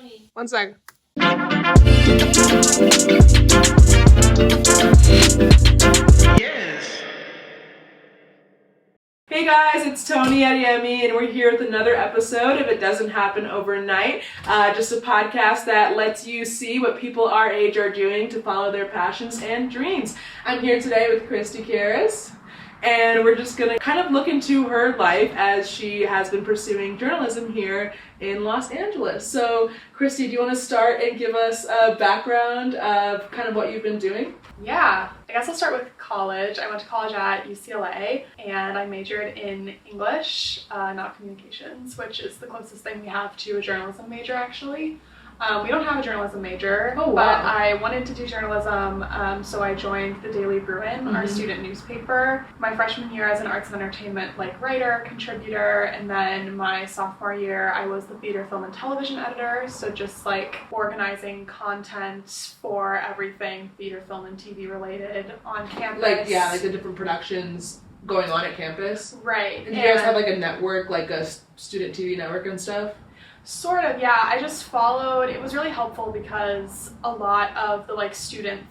Toni. One sec. Yes. Hey guys, it's Toni at 𝐂𝐄𝐄𝐒, and we're here with another episode of It Doesn't Happen Overnight. Just a podcast that lets you see what people our age are doing to follow their passions and dreams. I'm here today with Christi Carras, and we're just gonna kind of look into her life as she has been pursuing journalism here in Los Angeles. So, Christi, do you want to start and give us a background of kind of what you've been doing? Yeah, I guess I'll start with college. I went to college at UCLA and I majored in English, not communications, which is the closest thing we have to a journalism major actually. We don't have a journalism major, Oh, wow. but I wanted to do journalism, so I joined the Daily Bruin, our student newspaper, my freshman year as an arts and entertainment writer, contributor, and then my sophomore year I was the theater, film, and television editor, so just organizing content for everything theater, film, and TV related on campus. Like the different productions going on at campus. Right. And do you guys have a network, like a student TV network and stuff? Sort of, yeah. I just followed. It was really helpful because a lot of the student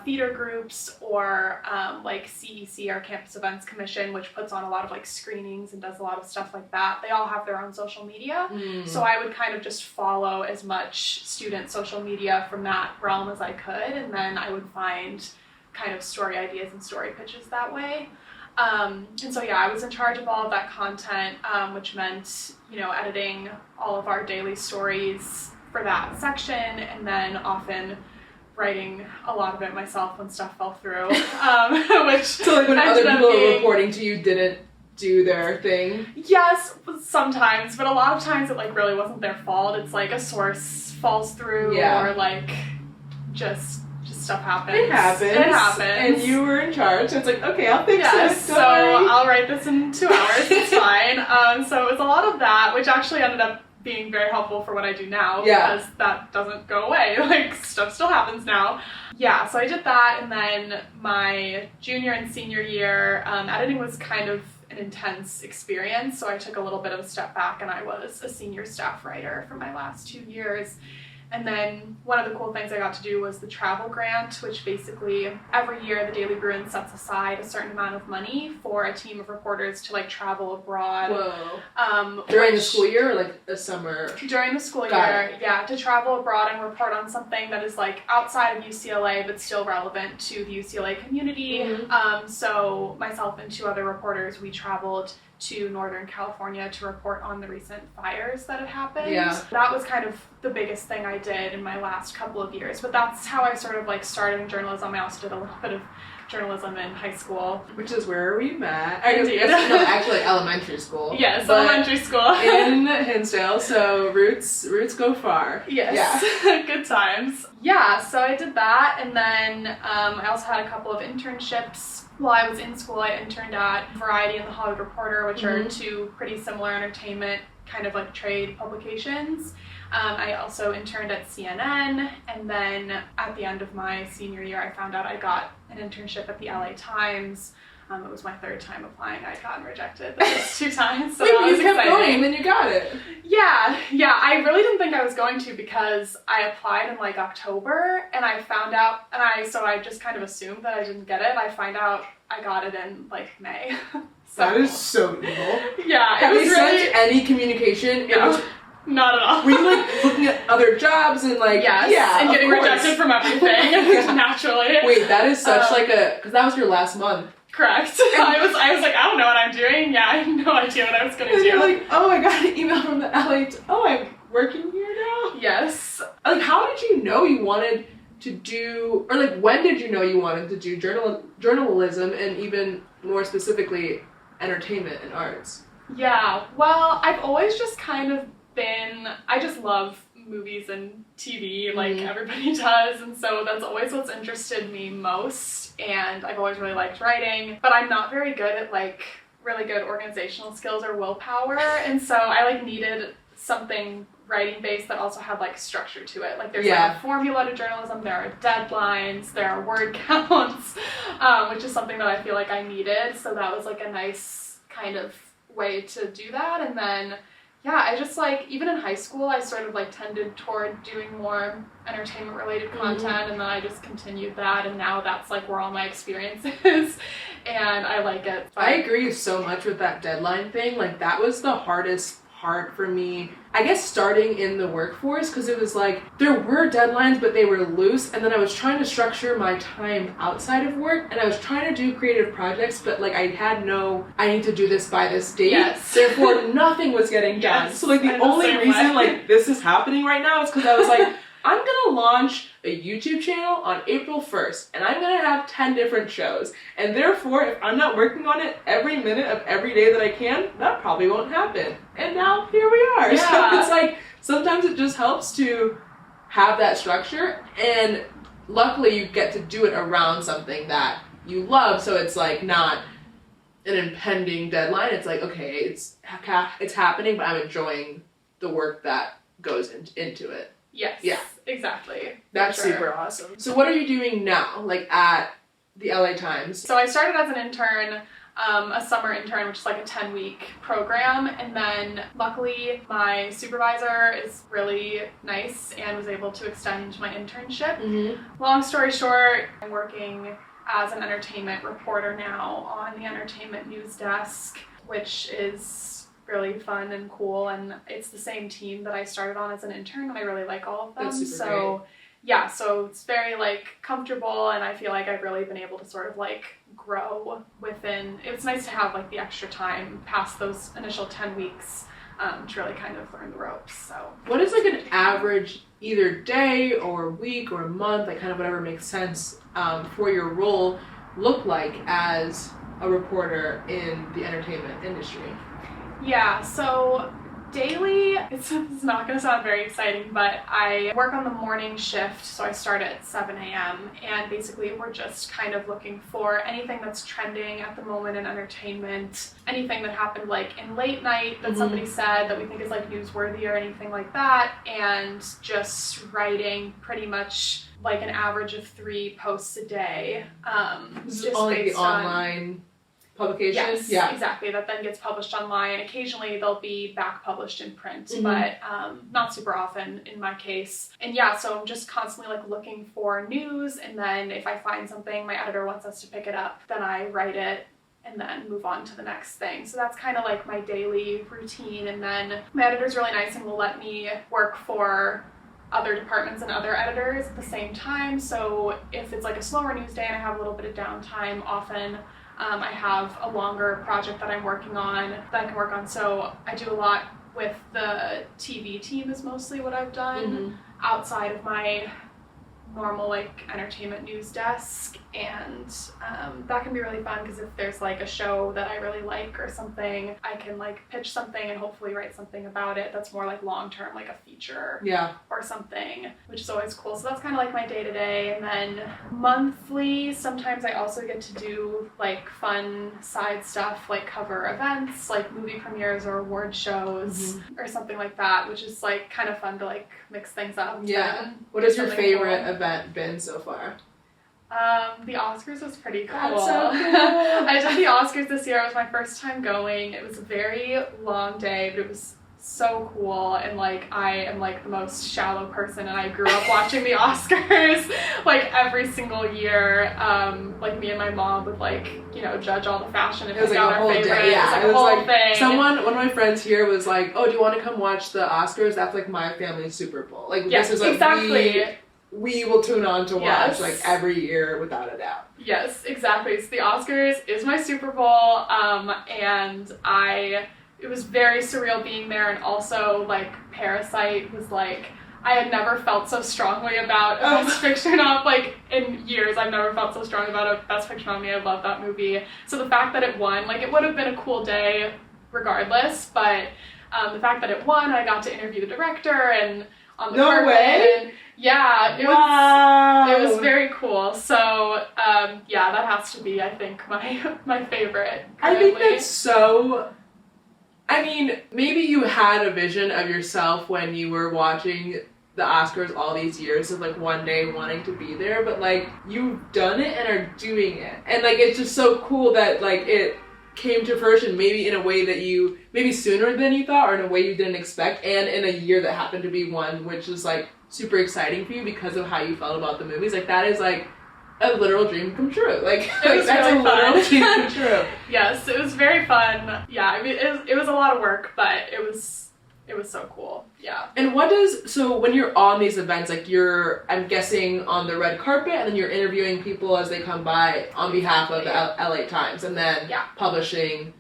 theater groups or CEC, our Campus Events Commission, which puts on a lot of screenings and does a lot of stuff like that, they all have their own social media. So I would kind of just follow as much student social media from that realm as I could, and then I would find kind of story ideas and story pitches that way. And so I was in charge of all of that content, which meant, editing all of our daily stories for that section, and then often writing a lot of it myself when stuff fell through, which So when other people were reporting to you didn't do their thing? Yes, sometimes, but a lot of times it really wasn't their fault. It's a source falls through or just stuff happens. It happens. And you were in charge, so it's okay, I'll fix it. So I'll write this in 2 hours, it's fine. So it was a lot of that, which actually ended up being very helpful for what I do now, because that doesn't go away. Stuff still happens now. Yeah, so I did that, and then my junior and senior year, editing was kind of an intense experience, so I took a little bit of a step back, and I was a senior staff writer for my last 2 years. And then one of the cool things I got to do was the travel grant, which basically every year the Daily Bruin sets aside a certain amount of money for a team of reporters to travel abroad. Whoa. During the school year or a summer? During the school year, to travel abroad and report on something that is outside of UCLA but still relevant to the UCLA community. So myself and 2 other reporters, we traveled to Northern California to report on the recent fires that had happened. Yeah. That was kind of the biggest thing I did in my last couple of years, but that's how I sort of started in journalism. I also did a little bit of journalism in high school. Which is where we met. Indeed. Actually elementary school. Yes, elementary school. In Hinsdale, so roots go far. Yes, yeah. Good times. Yeah, so I did that, and then I also had a couple of internships. While I was in school, I interned at Variety and The Hollywood Reporter, which are 2 pretty similar entertainment kind of trade publications. I also interned at CNN, and then at the end of my senior year, I found out I got an internship at the LA Times. It was my 3rd time applying. I'd gotten rejected the first 2 times, so that was exciting. Kept going, and then you got it. Yeah. I really didn't think I was going to, because I applied in October, and I found out, so I just kind of assumed that I didn't get it. I find out I got it in May. So, that is so evil. Yeah, Have you sent any communication? No. Not at all. Were you looking at other jobs and yes, and getting rejected from everything naturally. Wait, that is such because that was your last month. Correct. I was I don't know what I'm doing. Yeah, I had no idea what I was gonna do. You're oh, I got an email from the LA. I'm working here now. Yes. How did you know you wanted to do, or when did you know you wanted to do journalism, and even more specifically, entertainment and arts? Yeah. Well, I've always just kind of I just love movies and TV everybody does, and so that's always what's interested me most, and I've always really liked writing, but I'm not very good at really good organizational skills or willpower, and so I needed something writing based that also had structure to it. There's a formula to journalism, there are deadlines, there are word counts, which is something that I feel I needed, so that was a nice kind of way to do that. And then yeah, I just like, even in high school, I sort of like tended toward doing more entertainment related content, and then I just continued that, and now that's like where all my experience is, and I like it. I agree so much with that deadline thing. Like, that was the hardest part for me, I guess, starting in the workforce, because it was like there were deadlines but they were loose, and then I was trying to structure my time outside of work, and I was trying to do creative projects, but like I had no, I need to do this by this date, therefore nothing was getting done. So like the only reason like this is happening right now is because I was like, I'm gonna launch a YouTube channel on April 1st, and I'm gonna have 10 different shows, and therefore if I'm not working on it every minute of every day that I can, that probably won't happen. And now here we are. Yeah. So it's like, sometimes it just helps to have that structure, and luckily you get to do it around something that you love, so it's like not an impending deadline. It's like, okay, it's happening, but I'm enjoying the work that goes into it. Yes. Yeah. Exactly. That's super awesome. So what are you doing now, like at the LA Times? So I started as an intern, a summer intern, which is like a 10-week program, and then luckily my supervisor is really nice and was able to extend my internship. Mm-hmm. Long story short, I'm working as an entertainment reporter now on the entertainment news desk, which is really fun and cool, and it's the same team that I started on as an intern, and I really like all of them. That's super so great. Yeah, so it's very like comfortable, and I feel like I've really been able to sort of like grow within. It's nice to have like the extra time past those initial 10 weeks to really kind of learn the ropes. So what is like an average either day or week or month, like kind of whatever makes sense, for your role look like as a reporter in the entertainment industry? Yeah, so daily, it's not going to sound very exciting, but I work on the morning shift, so I start at 7 a.m. and basically we're just kind of looking for anything that's trending at the moment in entertainment, anything that happened like in late night that somebody said that we think is like newsworthy or anything like that, and just writing pretty much like an average of 3 posts a day. This is only the online publication? Yes, yeah, exactly. That then gets published online. Occasionally they'll be back published in print, but not super often in my case. And yeah, so I'm just constantly like looking for news, and then if I find something my editor wants us to pick it up, then I write it and then move on to the next thing. So that's kind of like my daily routine, and then my editor's really nice and will let me work for other departments and other editors at the same time. So if it's like a slower news day and I have a little bit of downtime, often I have a longer project that I'm working on that I can work on. So I do a lot with the TV team is mostly what I've done outside of my normal like entertainment news desk, and that can be really fun because if there's like a show that I really like or something, I can like pitch something and hopefully write something about it that's more like long term, like a feature or something, which is always cool. So that's kind of like my day-to-day. And then monthly, sometimes I also get to do like fun side stuff like cover events like movie premieres or award shows or something like that, which is like kind of fun to like mix things up. What is your favorite event been so far? The Oscars was pretty cool. That's so cool. I did the Oscars this year. It was my first time going. It was a very long day, but it was so cool, and like I am like the most shallow person, and I grew up watching the Oscars like every single year. Like me and my mom would like, you know, judge all the fashion and pick out our favorites. Yeah, it was like a whole thing. One of my friends here was like, "Oh, do you want to come watch the Oscars? That's like my family's Super Bowl. Like this is like exactly. We will tune on to watch like every year without a doubt." Yes, exactly. So the Oscars is my Super Bowl, and it was very surreal being there, and also like Parasite was like, I had never felt so strongly about a Best Picture like in years. I've never felt so strong about a Best Picture nominee. I love that movie. So the fact that it won, like it would have been a cool day regardless, but the fact that it won, I got to interview the director and on the carpet. And, yeah, it was very cool. So yeah, that has to be, I think, my favorite currently. I think that's so. I mean, maybe you had a vision of yourself when you were watching the Oscars all these years of like one day wanting to be there, but like you've done it and are doing it, and like it's just so cool that like it came to fruition maybe in a way that you, maybe sooner than you thought or in a way you didn't expect, and in a year that happened to be one which is like super exciting for you because of how you felt about the movies. Like that is like a literal dream come true. Like, that's really a literal dream come true. Yes, it was very fun. Yeah, I mean, it was a lot of work, but it was so cool. Yeah. And so when you're on these events, like you're, I'm guessing, on the red carpet, and then you're interviewing people as they come by on behalf of the LA Times, and then publishing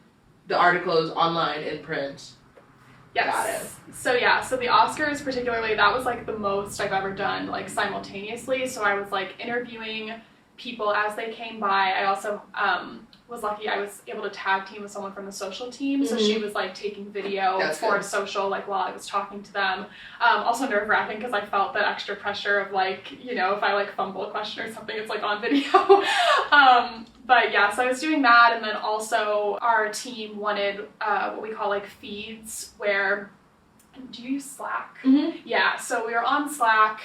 the articles online in print. Yes. Got it. So the Oscars particularly, that was like the most I've ever done like simultaneously. So I was like interviewing people as they came by. I also was lucky I was able to tag team with someone from the social team. So she was like taking video for social like while I was talking to them. Also nerve-wracking because I felt that extra pressure of like, you know, if I like fumble a question or something, it's like on video. But yeah, so I was doing that, and then also our team wanted what we call like feeds where, do you use Slack? Yeah, so we were on Slack,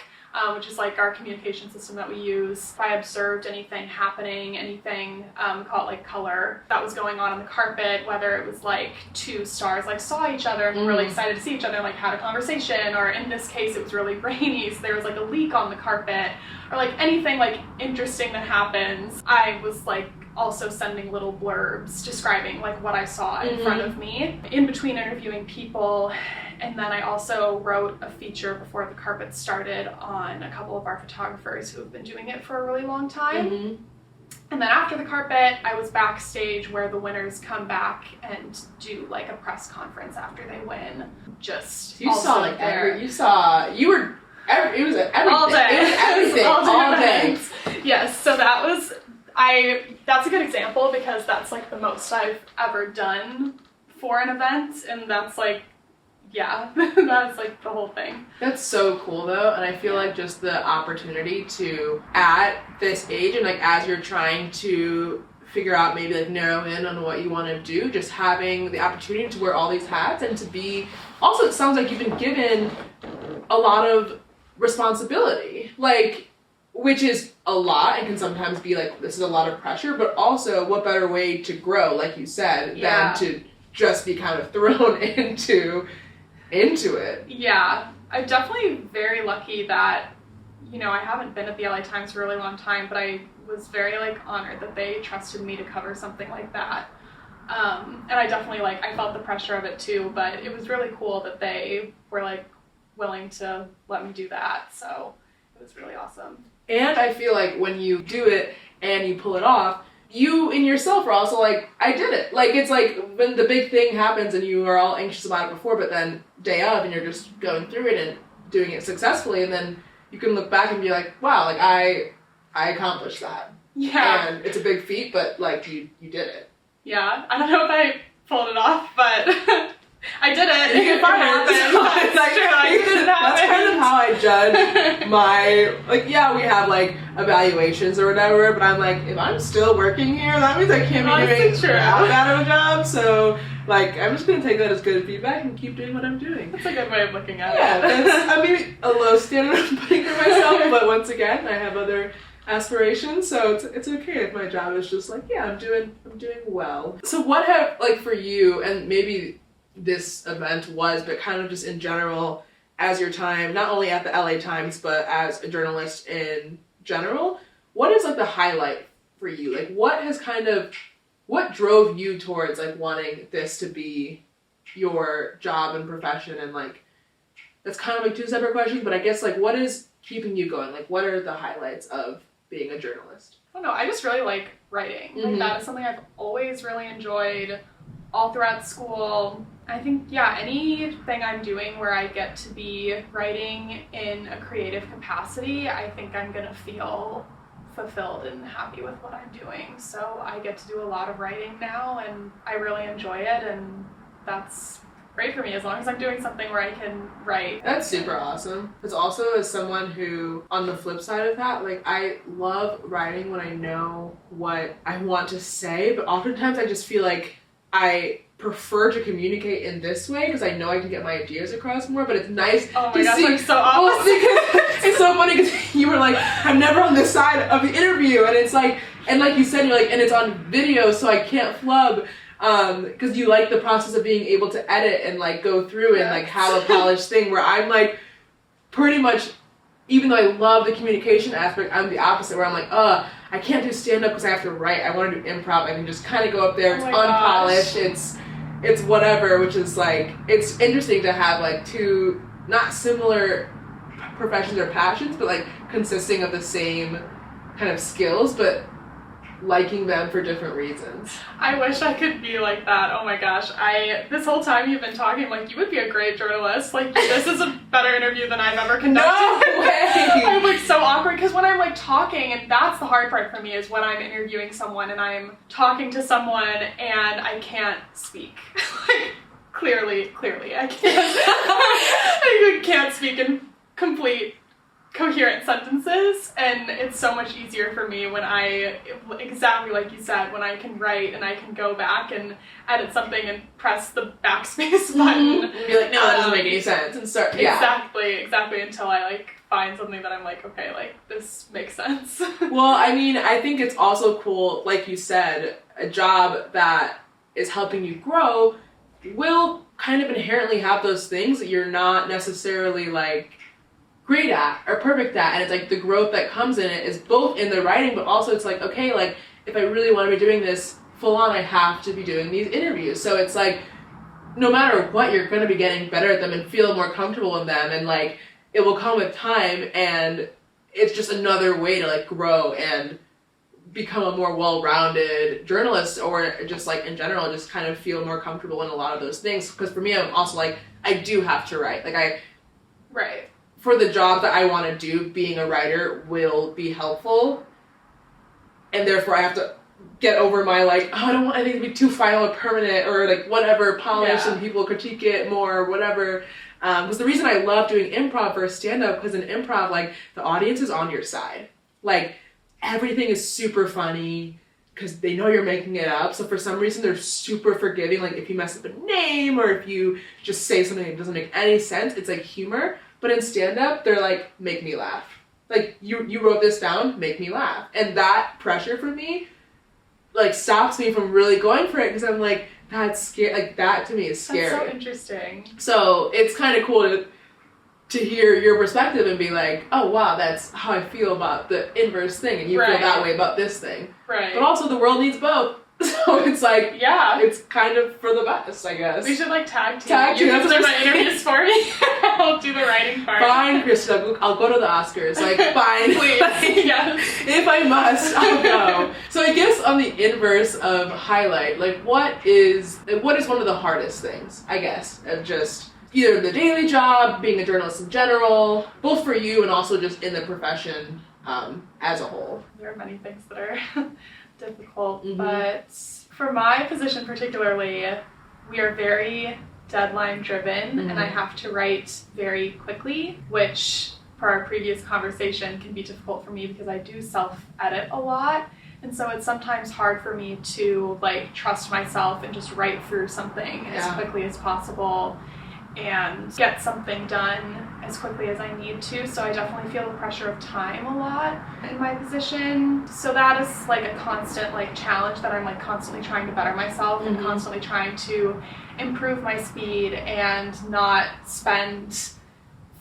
which is like our communication system that we use. If I observed anything happening, anything, call it like color, that was going on the carpet, whether it was like two stars like saw each other and were really excited to see each other and like had a conversation, or in this case it was really rainy, so there was like a leak on the carpet, or like anything like interesting that happens, I was like also sending little blurbs describing like what I saw in front of me in between interviewing people. And then I also wrote a feature before the carpet started on a couple of our photographers who have been doing it for a really long time. And then after the carpet, I was backstage where the winners come back and do like a press conference after they win. Just you saw like it was everything. All day. It was everything all day. Yes, so that's a good example because that's like the most I've ever done for an event, and that's like, yeah, that's like the whole thing. That's so cool though, and I feel like just the opportunity to, at this age, and like as you're trying to figure out, maybe like narrow in on what you want to do, just having the opportunity to wear all these hats and to be, also it sounds like you've been given a lot of responsibility, like, which is a lot and can sometimes be like, this is a lot of pressure, but also what better way to grow, like you said, than to just be kind of thrown into it. Yeah, I'm definitely very lucky that, you know, I haven't been at the LA Times for a really long time, but I was very like honored that they trusted me to cover something like that. And I definitely like, I felt the pressure of it too, but it was really cool that they were like willing to let me do that. So it was really awesome. And I feel like when you do it and you pull it off, you in yourself are also like, I did it. Like, it's like when the big thing happens and you are all anxious about it before, but then day of and you're just going through it and doing it successfully, and then you can look back and be like, wow, like I accomplished that. Yeah. And it's a big feat, but like you did it. Yeah. I don't know if I pulled it off, but I did it. You get fired. That's kind of how I judge my, like, yeah, we have like evaluations or whatever, but I'm like, if I'm still working here, that means I can't be doing that bad of a job. So like, I'm just gonna take that as good feedback and keep doing what I'm doing. That's a good way of looking at it. Yeah, that's, I mean, a low standard I'm putting for myself, but once again, I have other aspirations, so it's okay if my job is just like, yeah, I'm doing well. So what have, like, for you, and maybe this event was, but kind of just in general, as your time, not only at the LA Times, but as a journalist in general, what is like the highlight for you? Like, what drove you towards like wanting this to be your job and profession? And like, that's kind of like two separate questions, but I guess like, what is keeping you going? Like, what are the highlights of being a journalist? I don't know, I just really like writing. Like, that is something I've always really enjoyed all throughout school. I think, yeah, anything I'm doing where I get to be writing in a creative capacity, I think I'm gonna feel fulfilled and happy with what I'm doing. So I get to do a lot of writing now, and I really enjoy it, and that's great for me as long as I'm doing something where I can write. That's super awesome. It's also, as someone who, on the flip side of that, like, I love writing when I know what I want to say, but oftentimes I just feel like I prefer to communicate in this way because I know I can get my ideas across more, but it's nice to see. I'm so opposite. It's so funny because you were like, I'm never on this side of the interview, and it's like, and like you said, you're like, and it's on video, so I can't flub. because you like the process of being able to edit and like go through and like have a polished thing, where I'm like pretty much, even though I love the communication aspect, I'm the opposite, where I'm like, I can't do stand-up because I have to write. I want to do improv. I can just kind of go up there. It's unpolished. It's whatever, which is like, it's interesting to have like two not similar professions or passions, but like consisting of the same kind of skills, but liking them for different reasons. I wish I could be like that. Oh my gosh. This whole time you've been talking, like, you would be a great journalist. Like, this is a better interview than I've ever conducted. No way! I'm like so awkward because when I'm like talking, and that's the hard part for me, is when I'm interviewing someone and I'm talking to someone and I can't speak. Like, clearly, I can't. I can't speak in complete coherent sentences, and it's so much easier for me when I, exactly like you said, when I can write and I can go back and edit something and press the backspace button and be like, no, that doesn't make any sense, and start exactly until I like find something that I'm like, okay, like this makes sense. Well, I mean, I think it's also cool, like you said, a job that is helping you grow will kind of inherently have those things that you're not necessarily like great at or perfect at, and it's like the growth that comes in it is both in the writing, but also it's like, okay, like if I really want to be doing this full on, I have to be doing these interviews. So it's like no matter what, you're going to be getting better at them and feel more comfortable in them, and like it will come with time, and it's just another way to like grow and become a more well-rounded journalist, or just like in general just kind of feel more comfortable in a lot of those things. Because for me, I'm also like, I do have to write, like for the job that I want to do, being a writer will be helpful, and therefore I have to get over my like, I don't want anything to be too final or permanent or like whatever, polished, and people critique it more or whatever. Because the reason I love doing improv versus stand-up, because in improv, like the audience is on your side. Like everything is super funny because they know you're making it up. So for some reason, they're super forgiving. Like if you mess up a name or if you just say something that doesn't make any sense, it's like humor. But in stand-up, they're like, make me laugh. Like, you wrote this down, make me laugh. And that pressure for me, like, stops me from really going for it, because I'm like, that's scary. Like, that to me is scary. That's so interesting. So it's kind of cool to hear your perspective and be like, oh, wow, that's how I feel about the inverse thing, and you feel that way about this thing. Right. But also, the world needs both. So it's like, it's kind of for the best, I guess. We should like tag team. Tag team. You can do my interviews for me. I'll do the writing part. Fine, Christi. I'll go to the Oscars. Like, fine. Please. Yes. If I must, I'll go. So I guess on the inverse of highlight, like what is one of the hardest things, I guess, of just either the daily job, being a journalist in general, both for you and also just in the profession as a whole? There are many things that are difficult, but for my position particularly, we are very deadline driven, and I have to write very quickly, which for our previous conversation can be difficult for me because I do self-edit a lot, and so it's sometimes hard for me to like trust myself and just write through something as quickly as possible and get something done as quickly as I need to. So I definitely feel the pressure of time a lot in my position. So that is like a constant like challenge that I'm like constantly trying to better myself and constantly trying to improve my speed and not spend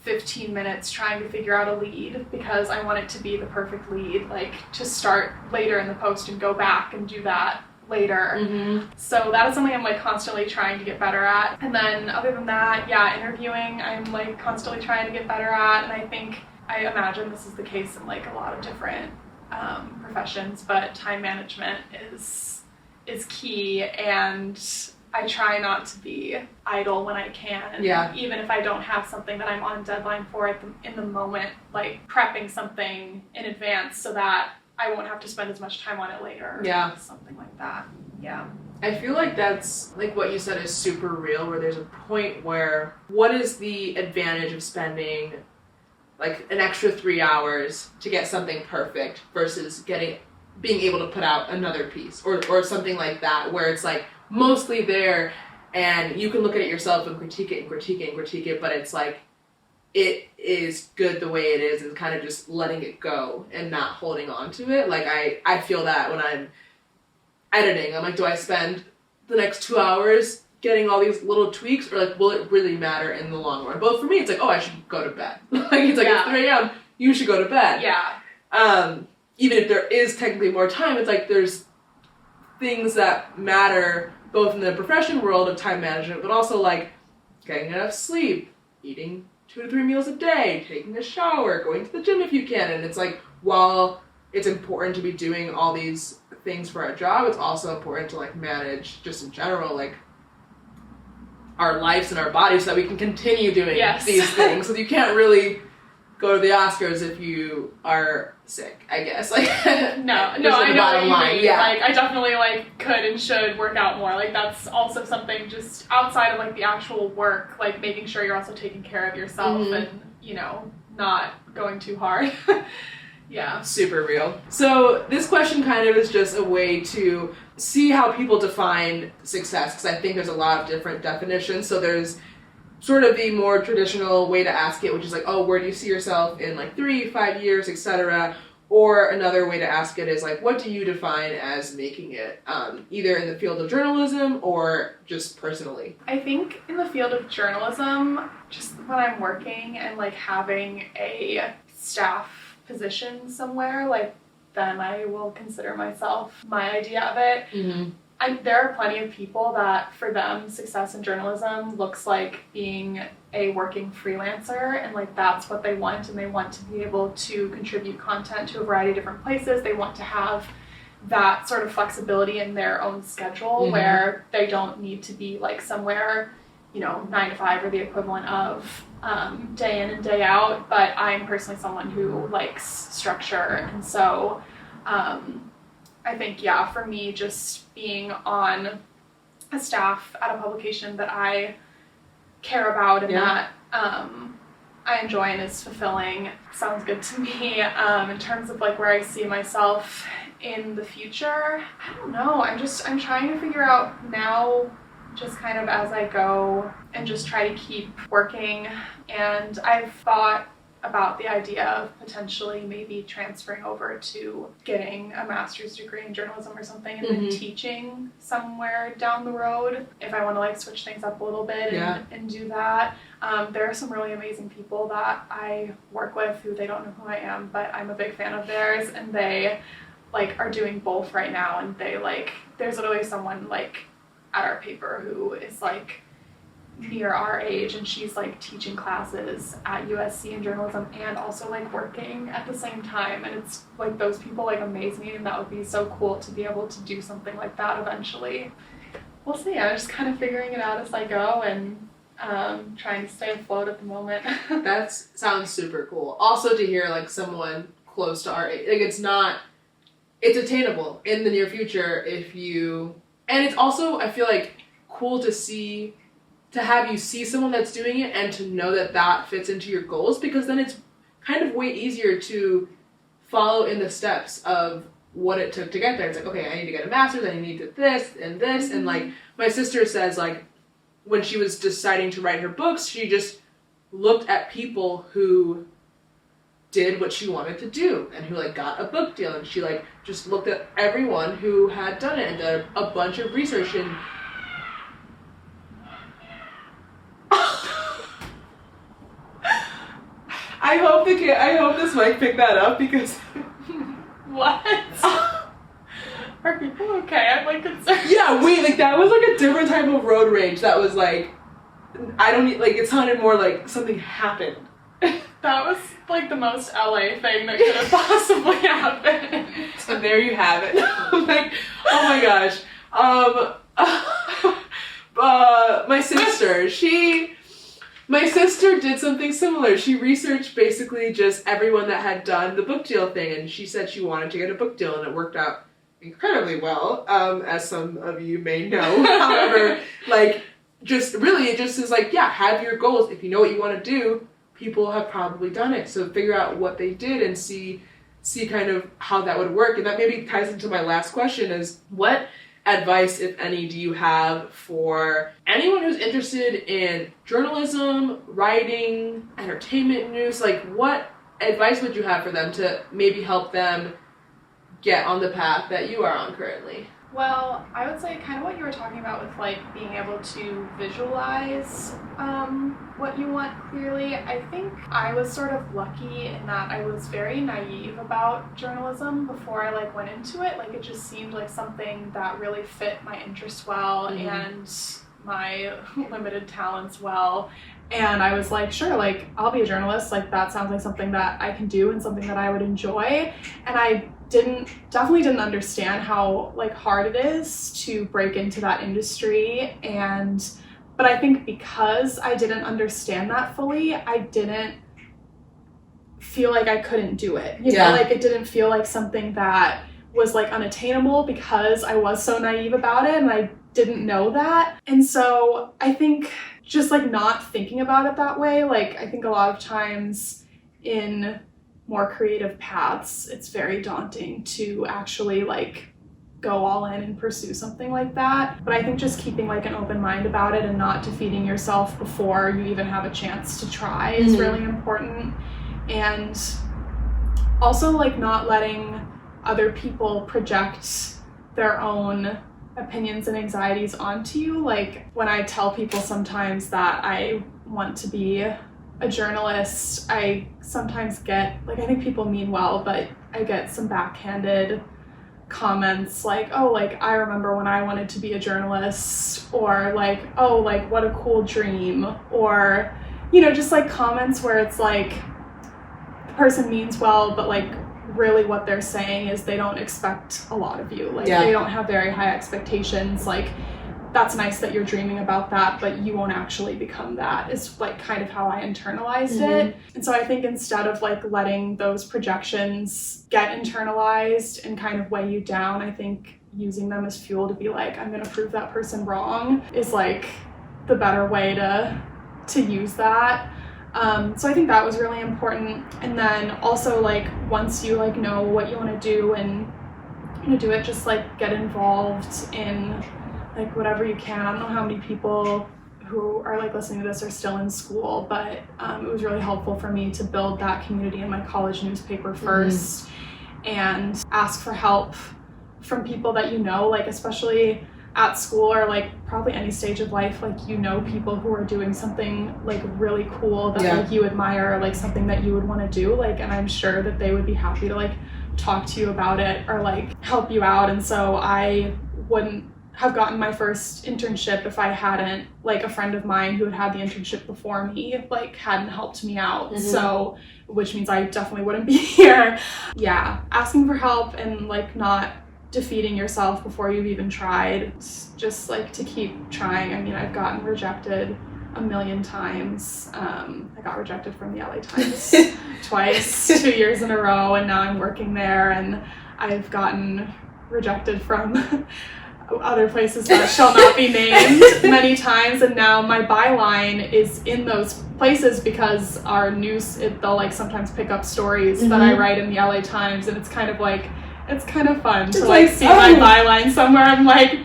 15 minutes trying to figure out a lead because I want it to be the perfect lead, like to start later in the post and go back and do that later. So that is something I'm like constantly trying to get better at. And then other than that, interviewing I'm like constantly trying to get better at, and I imagine this is the case in like a lot of different professions, but time management is key, and I try not to be idle when I can. Even if I don't have something that I'm on deadline for in the moment, like prepping something in advance so that I won't have to spend as much time on it later. Something like that. I feel like that's, like what you said is super real, where there's a point where what is the advantage of spending like an extra 3 hours to get something perfect versus being able to put out another piece or something like that, where it's like mostly there and you can look at it yourself and critique it, but it's like it is good the way it is and kind of just letting it go and not holding on to it. Like I feel that when I'm editing, I'm like, do I spend the next 2 hours getting all these little tweaks, or like will it really matter in the long run? Both for me, it's like, oh, I should go to bed. Like it's like it's 3 a.m. You should go to bed. Yeah. Even if there is technically more time, it's like there's things that matter both in the profession world of time management, but also like getting enough sleep, eating 2 to 3 meals a day, taking a shower, going to the gym if you can. And it's like, while it's important to be doing all these things for our job, it's also important to like manage just in general, like our lives and our bodies so that we can continue doing these things. So you can't really go to the Oscars if you are sick, I guess. Like no, I know what you mean. Yeah. Like I definitely like could and should work out more. Like that's also something just outside of like the actual work, like making sure you're also taking care of yourself and, you know, not going too hard. Yeah. Super real. So this question kind of is just a way to see how people define success, because I think there's a lot of different definitions. So there's sort of the more traditional way to ask it, which is like, oh, where do you see yourself in like 3, 5 years, etc. Or another way to ask it is like, what do you define as making it, either in the field of journalism or just personally? I think in the field of journalism, just when I'm working and like having a staff position somewhere, like then I will consider myself my idea of it. Mm-hmm. There are plenty of people that for them success in journalism looks like being a working freelancer, and like that's what they want, and they want to be able to contribute content to a variety of different places. They want to have that sort of flexibility in their own schedule where they don't need to be like somewhere, you know, 9 to 5 or the equivalent of day in and day out. But I'm personally someone who likes structure, and so I think, yeah, for me, just being on a staff at a publication that I care about and that I enjoy and is fulfilling sounds good to me. In terms of like where I see myself in the future, I don't know. I'm trying to figure out now, just kind of as I go, and just try to keep working. And I've thought about the idea of potentially maybe transferring over to getting a master's degree in journalism or something, and then teaching somewhere down the road if I want to like switch things up a little bit and do that. There are some really amazing people that I work with who they don't know who I am, but I'm a big fan of theirs, and they like are doing both right now. And they like, there's literally someone like at our paper who is like near our age, and she's like teaching classes at USC in journalism and also like working at the same time, and it's like those people like amaze me, and that would be so cool to be able to do something like that eventually. We'll see. I'm just kind of figuring it out as I go, and trying to stay afloat at the moment. That sounds super cool. Also to hear like someone close to our age, like it's attainable in the near future if you, and it's also, I feel like, cool to have you see someone that's doing it and to know that that fits into your goals, because then it's kind of way easier to follow in the steps of what it took to get there. It's like, okay, I need to get a master's, I need to do this and this. And like my sister says, like when she was deciding to write her books, she just looked at people who did what she wanted to do and who like got a book deal, and she like just looked at everyone who had done it and did a bunch of research. And I hope this mic picked that up, because what? Are people okay? I'm like concerned. Yeah, wait, like that was like a different type of road rage. That was like, I don't need, like it sounded more like something happened. That was like the most LA thing that could have possibly happened. So there you have it. I'm like, oh my gosh. My sister did something similar. She researched basically just everyone that had done the book deal thing, and she said she wanted to get a book deal, and it worked out incredibly well, as some of you may know. However, like, just really, it just is like, yeah, have your goals. If you know what you want to do, people have probably done it. So figure out what they did and see kind of how that would work. And that maybe ties into my last question is, what advice, if any, do you have for anyone who's interested in journalism, writing, entertainment news? Like, what advice would you have for them to maybe help them get on the path that you are on currently? Well, I would say kind of what you were talking about with like being able to visualize what you want clearly. I think I was sort of lucky in that I was very naive about journalism before I like went into it. Like it just seemed like something that really fit my interests well and my limited talents well. And I was like, sure, like I'll be a journalist. Like that sounds like something that I can do and something that I would enjoy. And I definitely didn't understand how like hard it is to break into that industry. But I think because I didn't understand that fully, I didn't feel like I couldn't do it. You know, like it didn't feel like something that was like unattainable because I was so naive about it and I didn't know that. And so I think just like not thinking about it that way, like I think a lot of times in more creative paths, it's very daunting to actually like go all in and pursue something like that. But I think just keeping like an open mind about it and not defeating yourself before you even have a chance to try is really important. And also like not letting other people project their own opinions and anxieties onto you. Like when I tell people sometimes that I want to be a journalist, I sometimes get, like I think people mean well, but I get some backhanded comments like, oh, like I remember when I wanted to be a journalist, or like, oh, like what a cool dream, or, you know, just like comments where it's like the person means well, but like really what they're saying is they don't expect a lot of you. Like they don't have very high expectations. Like that's nice that you're dreaming about that, but you won't actually become that, is like kind of how I internalized it. And so I think instead of like letting those projections get internalized and kind of weigh you down, I think using them as fuel to be like, I'm gonna prove that person wrong is like the better way to use that. So I think that was really important. And then also like once you like know what you want to do and you know do it, just like get involved in like whatever you can. I don't know how many people who are like listening to this are still in school, but it was really helpful for me to build that community in my college newspaper first and ask for help from people that you know, like especially at school or like probably any stage of life, like you know people who are doing something like really cool that like you admire, or like something that you would want to do, like, and I'm sure that they would be happy to like talk to you about it or like help you out. And so I wouldn't have gotten my first internship if I hadn't, like a friend of mine who had had the internship before me, like hadn't helped me out. So, which means I definitely wouldn't be here. Yeah, asking for help and like not defeating yourself before you've even tried, just like to keep trying. I mean, I've gotten rejected a million times. I got rejected from the LA Times twice, 2 years in a row, and now I'm working there, and I've gotten rejected from other places that shall not be named many times, and now my byline is in those places because our news, they'll like sometimes pick up stories that I write in the LA Times, and it's kind of like, it's kind of fun to like see my byline somewhere. I'm like,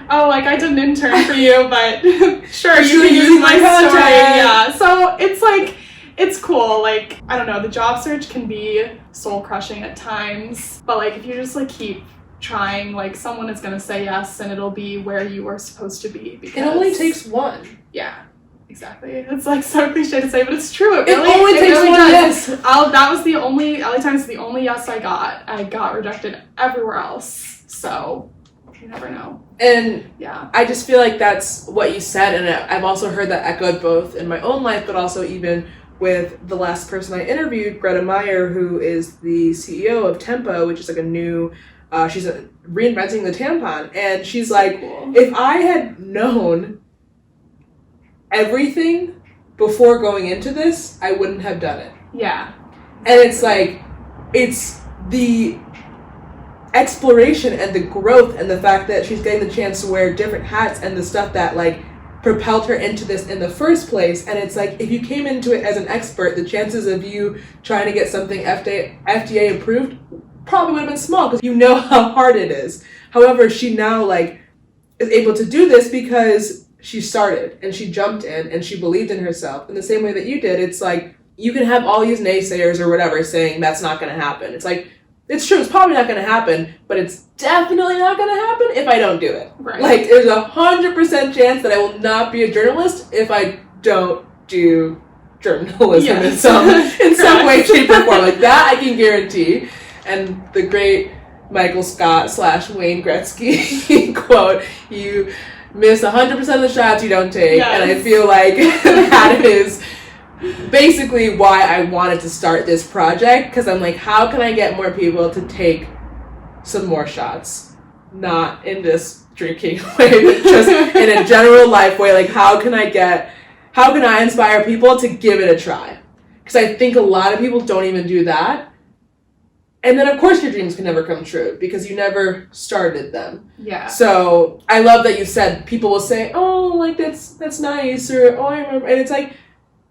oh, like I did an intern for you, but sure, you can use my story. Yeah, so it's like, it's cool. Like, I don't know, the job search can be soul crushing at times, but like if you just like keep trying, like someone is going to say yes and it'll be where you are supposed to be. Because it only takes one. Yeah, exactly. It's like so cliche to say, but it's true. It only takes one yes. That was the only, LA Times is the only yes I got. I got rejected everywhere else. So you never know. And yeah, I just feel like that's what you said. And I've also heard that echoed both in my own life, but also even with the last person I interviewed, Greta Meyer, who is the CEO of Tempo, which is like a new, she's reinventing the tampon. And she's so like, cool. If I had known everything before going into this, I wouldn't have done it. Yeah. And it's like, it's the exploration and the growth and the fact that she's getting the chance to wear different hats and the stuff that like propelled her into this in the first place. And it's like, if you came into it as an expert, the chances of you trying to get something FDA approved probably would have been small because you know how hard it is. However, she now like is able to do this because she started and she jumped in and she believed in herself in the same way that you did. It's like, you can have all these naysayers or whatever saying that's not going to happen. It's like, it's true, it's probably not going to happen, but it's definitely not going to happen if I don't do it. Right. Like, there's 100% chance that I will not be a journalist if I don't do journalism in some way, shape, or form. Like, that I can guarantee. And the great Michael Scott / Wayne Gretzky quote, you miss 100% of the shots you don't take. Yes. And I feel like that is basically why I wanted to start this project, because I'm like, how can I get more people to take some more shots? Not in this drinking way, but just in a general life way. Like, how can I inspire people to give it a try? Because I think a lot of people don't even do that. And then, of course, your dreams can never come true because you never started them. Yeah. So I love that you said people will say, oh, like, that's nice, or, oh, I remember. And it's like,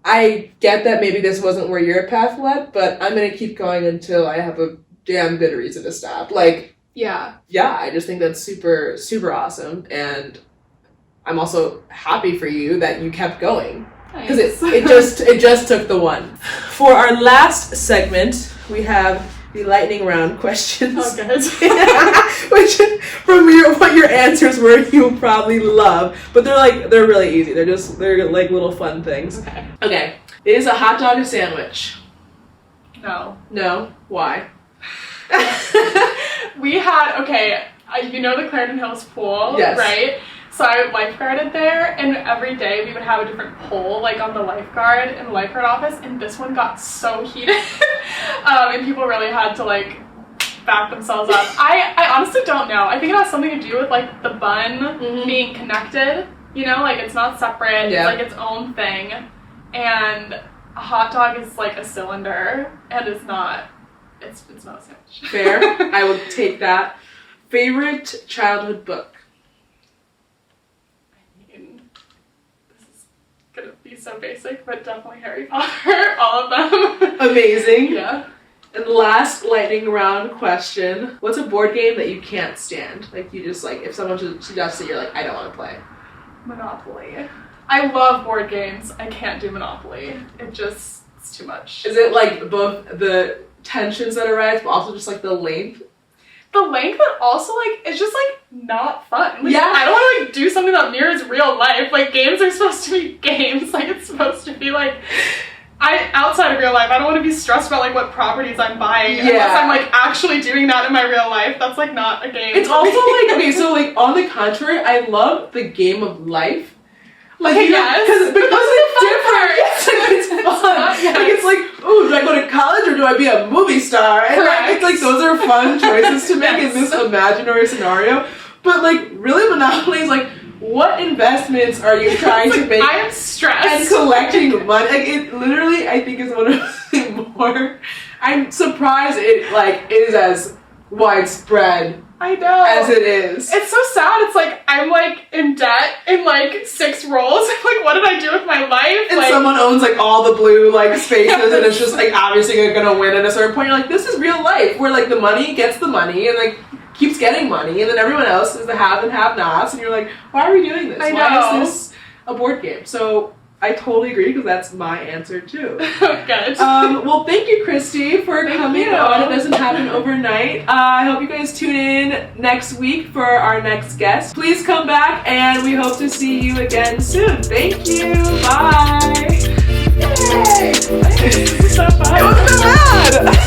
I get that maybe this wasn't where your path led, but I'm going to keep going until I have a damn good reason to stop. Like, yeah, I just think that's super, super awesome. And I'm also happy for you that you kept going. Because it just took the one. For our last segment, we have the lightning round questions. Oh, good. Which, from what your answers were, you'll probably love. But they're really easy. They're like little fun things. Okay. Is a hot dog a sandwich? No. No? Why? We had, you know the Clarendon Hills pool, yes. Right? So I lifeguarded there, and every day we would have a different pole, like on the lifeguard in the lifeguard office, and this one got so heated, and people really had to like back themselves up. I honestly don't know. I think it has something to do with like the bun being connected, you know, like it's not separate, It's like its own thing, and a hot dog is like a cylinder, and it's not a sandwich. Fair. I will take that. Favorite childhood book? Gonna be so basic, but definitely Harry Potter, all of them. Amazing. Yeah. And last lightning round question. What's a board game that you can't stand? Like, you just, like, if someone suggests it, you're like, I don't want to play. Monopoly. I love board games. I can't do Monopoly. It's too much. Is it, like, both the tensions that arise, but also just, like, the length? The length, but also, like, it's just, like, not fun. Like, yeah. I don't want to, like, do something that mirrors real life. Like, games are supposed to be games. Like, it's supposed to be, like, outside of real life, I don't want to be stressed about, like, what properties I'm buying. Unless I'm, like, actually doing that in my real life. That's, like, not a game. It's also, like, okay, so, like, on the contrary, I love the game of life. Like, you know, because it's different. It's fun. Like, it's like, ooh, do I go to college or do I be a movie star? And it's like, those are fun choices to make in this imaginary scenario. But, like, really, Monopoly is like, what investments are you trying to make? I'm stressed. And collecting money. Like, it literally, I think, is one of the more, I'm surprised it, like, is as widespread I know. as it is. It's so sad. It's like, I'm like in debt in like 6 roles. Like, what did I do with my life? And like, someone owns like all the blue like spaces and it's just like obviously gonna win at a certain point. You're like, this is real life where like the money gets the money and like keeps getting money and then everyone else is the have and have nots and you're like, why are we doing this? I know. Why is this a board game? So I totally agree because that's my answer too. Good. Well, thank you, Christi, for coming on. It doesn't happen overnight. I hope you guys tune in next week for our next guest. Please come back, and we hope to see you again soon. Thank you. Bye. Yay! This is so fun. It wasn't that bad.